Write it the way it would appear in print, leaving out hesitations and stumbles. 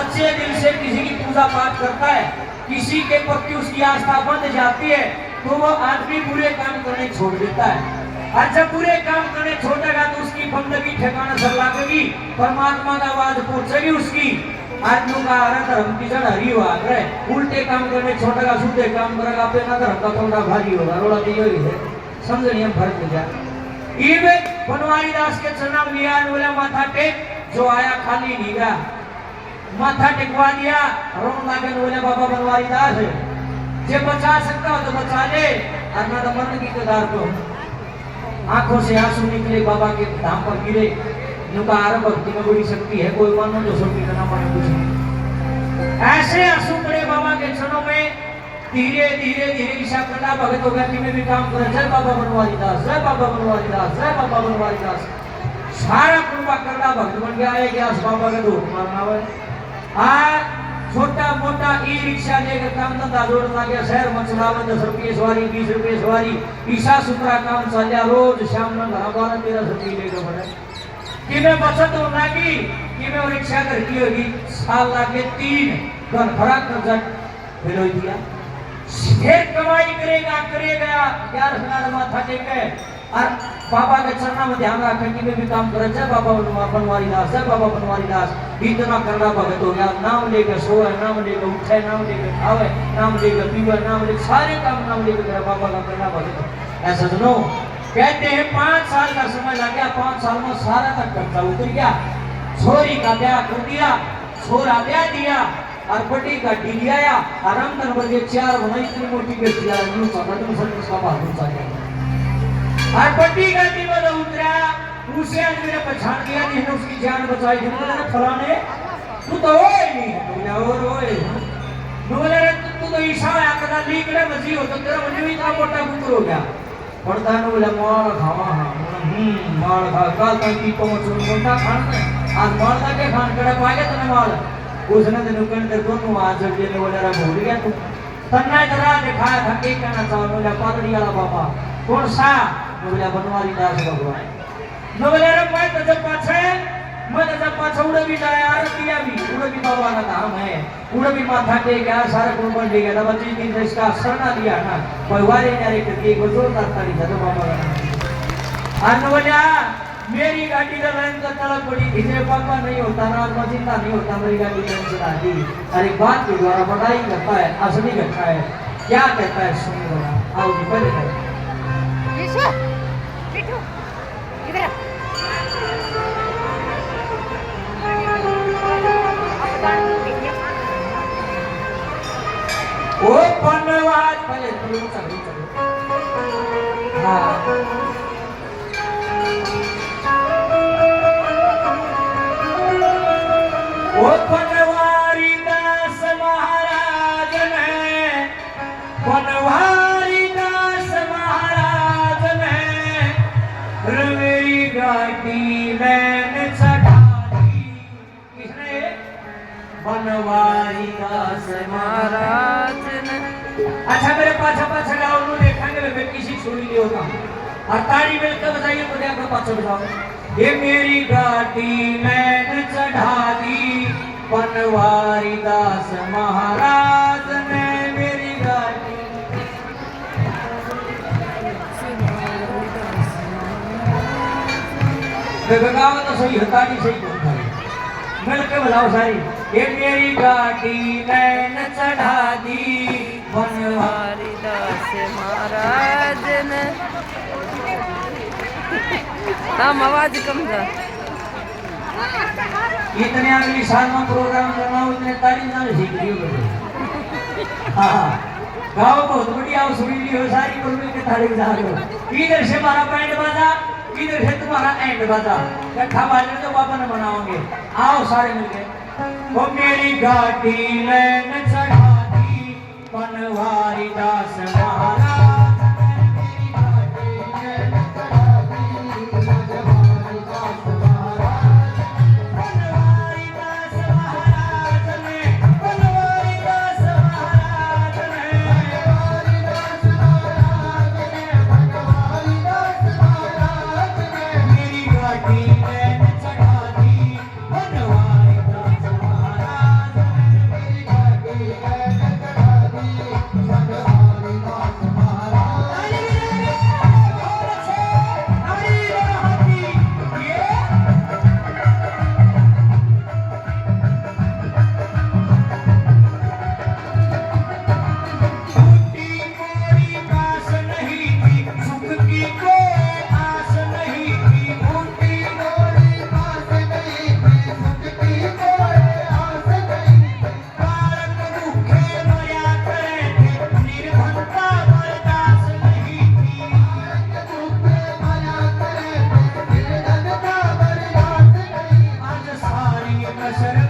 सच्चे दिल से किसी की पूजा पाठ करता है, किसी के प्रति उसकी आस्था बंध जाती है, तो वो आदमी बुरे काम करने छोड़ देता है। और जब बुरे काम करने छोड़ेगा तो उसकी बंदगी ठिकाना सर लगेगी, परमात्मा का आवाज पहुंचेगी उसकी। आदमी का धर्म की जड़ हरी हुआ करे, उल्टे काम करने छोड़ेगा, सीधे काम करेगा, अपना धर्म का थोड़ा भारी होगा। रोड़ा दियो ही है, समझ हम फर्क हो जाए। इवे बनवारी दास के चरण लिया, बोला माथा टेक, जो आया खाली नहीं गया, माथा टेकवा दिया। रोन लागे बोले बाबा बनवारी दास जे बचा सकता हो तो बचा ले, और ना तो मरने की कगार को। आंखों से आंसू निकले, बाबा के धाम पर गिरे। नुका आरंभ भक्ति में बड़ी शक्ति है, कोई मानो जो सोटी करना पड़े कुछ नहीं। ऐसे आंसू पड़े बाबा के चरणों में। धीरे धीरे धीरे ईशा करना भगत हो गया कि मैं भी काम करे। जय बाबा बनवारी दास, जय बाबा बनवारी दास, जय बाबा बनवारी दास। सारा कृपा करना भक्त बन गया है कि आज बाबा का धूप मारना है। आज छोटा मोटा ई रिक्शा लेकर काम धंधा जोड़ना गया, शहर में चलावे 10 रुपये सवारी, 20 रुपये सवारी, ईसा सुथरा काम चल जा। रोज शाम में 12-13 रुपये लेकर बढ़े कि मैं बचत होना कि मैं रिक्शा करती होगी। साल लागे 3 घर भरा कर्जा फिर दिया। फिर कमाई करेगा 11 माथा टेके और बाबा के चरणों में ध्यान रखें कि मैं भी काम करे। जय बाबा बनवारी दास, जय बाबा बनवारी दास। इतना करना भगत हो गया। नाम लेकर सोए, नाम लेकर उठे, नाम लेकर खावे, नाम लेकर पीवे, नाम लेकर सारे काम नाम लेकर मेरा बाबा का करना भगत। ऐसा सुनो, कहते हैं 5 साल का समय लग गया। 5 साल में सारा तक खर्चा उतर गया। छोरी का ब्याह कर दिया, छोरा ब्याह दिया और बड़ी गाड़ी ले आया। आराम कर बजे 4 बनाई, इतनी मोटी गाड़ी आया, न्यू समझ में सब उसका बाहर चल गया। और बड़ी गाड़ी में उतरा, उसे आज मेरे पहचान दिया, जिसने उसकी जान बचाई। जिन्होंने फलाने तू तो ओए नहीं है, बोला और ओए बोले तू तो ईशा आया कदा लीकड़े मजी हो, तो तेरा मुझे भी इतना मोटा पुत्र हो गया। पड़ता है बोला मार खावा, हाँ मार खा कल तक की पहुंच मोटा खान में आज मार का के खान कड़ा पाएगा तने मार। उसने तेरे को अंदर दोनों आज जब ये बोला रा भूल गया तू तन्ना जरा दिखाया था के कहना चाहो। बोला पादरी वाला बाबा कौन सा? बोला बनवारी दास भगवान। बोले रे मैं तो जब पाछे उड़े भी जाए आरतिया भी उड़े भी बाबा का धाम है। उड़े भी माथा टेक गया, सारे कुंबल ले गया। तब 25 दिन इसका शरणा दिया ना, कोई वारे नारे करके एक जोरदार ताली था तो बाबा का। अन बोला मेरी गाड़ी का लाइन का तलब पड़ी, इसे पापा नहीं होता ना, चिंता नहीं होता, मेरी गाड़ी लाइन चला दी। अरे बात के द्वारा बड़ाई करता है, असली करता है, क्या कहता है सुनिए बोला। आओ जी पहले करें। ओ पनवाज पहले चलो हाँ ओ पनवारी दास महाराज ने, पनवारी दास महाराज ने मेरी गाड़ी मैंने चढ़ा दी। किसने? बनवारी दास महाराज ने। अच्छा मेरे पाछा गाओ, उन्होंने देखेंगे मैं किसी छोड़ी नहीं होगा। और ताड़ी मिलकर बताइए मुझे अपना पाछा बताओ। ये मेरी गाड़ी मैंने चढ़ा दी, बनवारी दास महाराज ने मेरी गाड़ी। गाओ तो सही होता नहीं, सही होता मिल के बताओ सारी। ये मेरी गाड़ी मैंने चढ़ा दी, बनवारी दास महाराज ने। हम आवाज कम था। इतने अगली साल में प्रोग्राम करना हो, इतने तारीफ ना सीख रही हो। हाँ गाँव बहुत बढ़िया हो, सुनी ली हो सारी को मिल के ताली बजा रहे हो। इधर से हमारा बैंड बाजा, इधर से तुम्हारा एंड बाजा, इकट्ठा बाजने तो बाबा न बनाओगे। आओ सारे मिलके। वो मेरी गाड़ी मैंने चढ़ा दी, बनवारी दास महाराज। शरण